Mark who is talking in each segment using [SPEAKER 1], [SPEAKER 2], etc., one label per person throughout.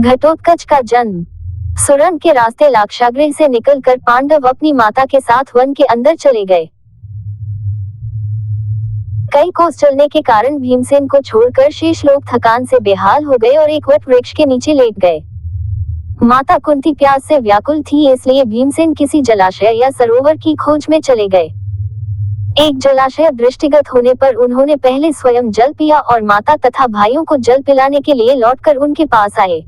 [SPEAKER 1] घटोत्कच का जन्म। सुरंग के रास्ते लाक्षागृह से निकलकर पांडव अपनी माता के साथ वन के अंदर चले गए। कई कोस चलने के कारण भीमसेन को छोड़कर शेष लोग थकान से बेहाल हो गए और एक वट वृक्ष के नीचे लेट गए। माता कुंती प्यास से व्याकुल थी, इसलिए भीमसेन किसी जलाशय या सरोवर की खोज में चले गए। एक जलाशय दृष्टिगत होने पर उन्होंने पहले स्वयं जल पिया और माता तथा भाइयों को जल पिलाने के लिए लौटकर उनके पास आए।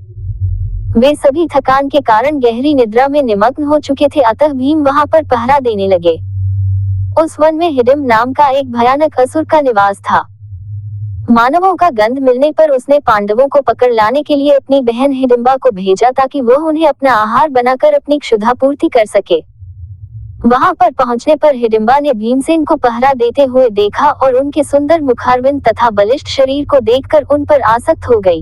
[SPEAKER 1] वे सभी थकान के कारण गहरी निद्रा में निमग्न हो चुके थे, अतः भीम वहां पर पहरा देने लगे। उस वन में हिडिंब नाम का एक भयानक असुर का निवास था। मानवों का गंध मिलने पर उसने पांडवों को पकड़ लाने के लिए अपनी बहन हिडिंबा को भेजा ताकि वह उन्हें अपना आहार बनाकर अपनी क्षुधापूर्ति कर सके। वहां पर पहुंचने पर हिडिंबा ने भीमसेन को पहरा देते हुए देखा और उनके सुंदर मुखारविंद तथा बलिष्ठ शरीर को देखकर उन पर आसक्त हो गई।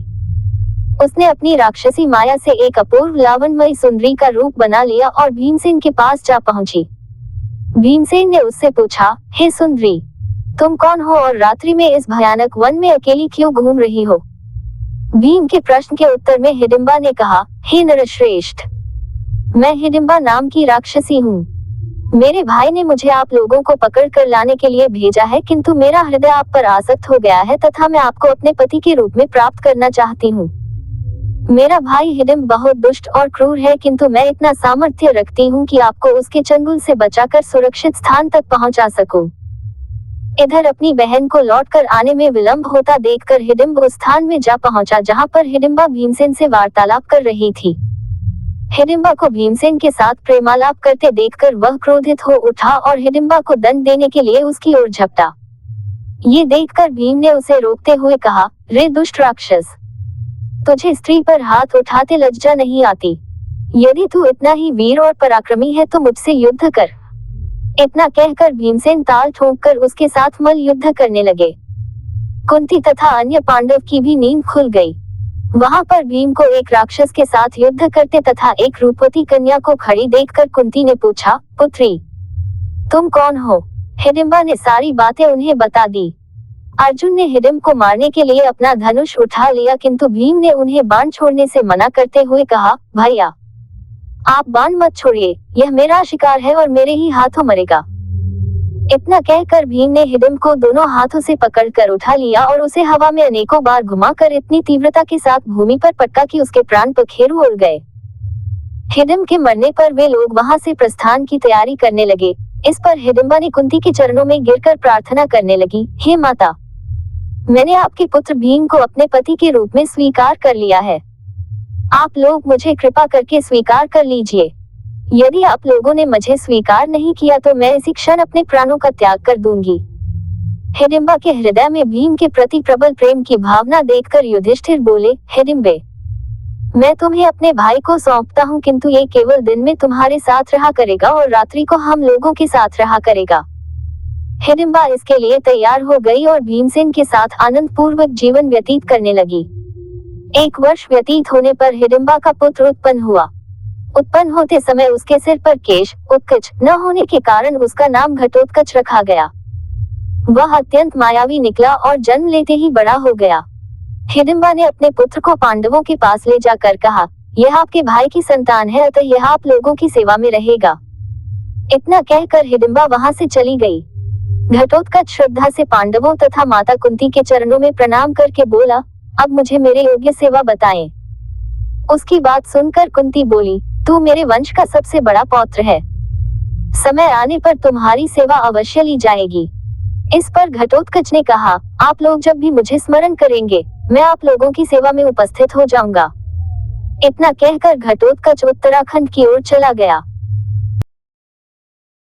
[SPEAKER 1] उसने अपनी राक्षसी माया से एक अपूर्व लावण्यमयी सुंदरी का रूप बना लिया और भीमसेन के पास जा पहुंची। भीमसेन ने उससे पूछा, हे सुंदरी, तुम कौन हो और रात्रि में इस भयानक वन में अकेली क्यों घूम रही हो? भीम के प्रश्न के उत्तर में हिडिंबा ने कहा, हे नरश्रेष्ठ, मैं हिडिंबा नाम की राक्षसी हूँ। मेरे भाई ने मुझे आप लोगों को पकड़ कर लाने के लिए भेजा है, किंतु मेरा हृदय आप पर आसक्त हो गया है तथा मैं आपको अपने पति के रूप में प्राप्त करना चाहती हूँ। मेरा भाई हिडिंब बहुत दुष्ट और क्रूर है, किंतु मैं इतना सामर्थ्य रखती हूँ कि आपको उसके चंगुल से बचाकर सुरक्षित स्थान तक पहुँचा सकूं। इधर अपनी बहन को लौटकर आने में विलंब होता देखकर हिडिंब उस स्थान में जा पहुंचा जहां पर हिडिंबा भीमसेन से वार्तालाप कर रही थी। हिडिंबा को भीमसेन के साथ प्रेमालाप करते देखकर वह क्रोधित हो उठा और हिडिंबा को दंड देने के लिए उसकी ओर झपटा। ये देखकर भीम ने उसे रोकते हुए कहा, रे दुष्ट राक्षस, तुझे स्त्री पर हाथ उठाते लज्जा नहीं आती? यदि तू इतना ही वीर और पराक्रमी है तो मुझसे युद्ध कर। इतना कहकर भीमसेन ताल ठोंककर उसके साथ मल युद्ध करने लगे। कुंती तथा अन्य पांडव की भी नींद खुल गई। वहां पर भीम को एक राक्षस के साथ युद्ध करते तथा एक रूपवती कन्या को खड़ी देखकर कुंती ने पूछा, पुत्री, तुम कौन हो? हिडिंबा ने सारी बातें उन्हें बता दी। अर्जुन ने हिडिंब को मारने के लिए अपना धनुष उठा लिया, किंतु भीम ने उन्हें बाण छोड़ने से मना करते हुए कहा, भैया, आप बाण मत छोड़िए, यह मेरा शिकार है और मेरे ही हाथों मरेगा। इतना कहकर भीम ने हिडिंब को दोनों हाथों से पकड़कर उठा लिया और उसे हवा में अनेकों बार घुमाकर इतनी तीव्रता के साथ भूमि पर पटका कि उसके प्राण पखेरु उड़ गए। हिडिंब के मरने पर वे लोग वहां से प्रस्थान की तैयारी करने लगे। इस पर हिडिंबा ने कुंती के चरणों में गिरकर प्रार्थना करने लगी, हे माता, मैंने आपके पुत्र भीम को अपने पति के रूप में स्वीकार कर लिया है। आप लोग मुझे कृपा करके स्वीकार कर लीजिए। यदि आप लोगों ने मुझे स्वीकार नहीं किया तो मैं इसी क्षण अपने प्राणों का त्याग कर दूंगी। हिडिंबा के हृदय में भीम के प्रति प्रबल प्रेम की भावना देखकर युधिष्ठिर बोले, हिडिंबे, मैं तुम्हें अपने भाई को सौंपता हूँ, किंतु ये केवल दिन में तुम्हारे साथ रहा करेगा और रात्रि को हम लोगों के साथ रहा करेगा। हिडिंबा इसके लिए तैयार हो गई और भीमसेन के साथ आनंद पूर्वक जीवन व्यतीत करने लगी। 1 वर्ष व्यतीत होने पर हिडिंबा का पुत्र उत्पन्न हुआ। उत्पन्न होते समय उसके सिर पर केश उत्कच न होने के कारण उसका नाम घटोत्कच रखा गया। वह अत्यंत मायावी निकला और जन्म लेते ही बड़ा हो गया। हिडिंबा ने अपने पुत्र को पांडवों के पास ले जाकर कहा, यह आपके भाई की संतान है, अतः यह आप लोगों की सेवा में रहेगा। इतना कहकर हिडिंबा वहां से चली गई। घटोत्कच श्रद्धा से पांडवों तथा माता कुंती के चरणों में प्रणाम करके बोला, अब मुझे मेरे योग्य सेवा बताएं। उसकी बात सुनकर कुंती बोली, तू मेरे वंश का सबसे बड़ा पौत्र है, समय आने पर तुम्हारी सेवा अवश्य ली जाएगी। इस पर घटोत्कच ने कहा, आप लोग जब भी मुझे स्मरण करेंगे मैं आप लोगों की सेवा में उपस्थित हो जाऊंगा। इतना कहकर घटोत्कच उत्तराखंड की ओर चला गया।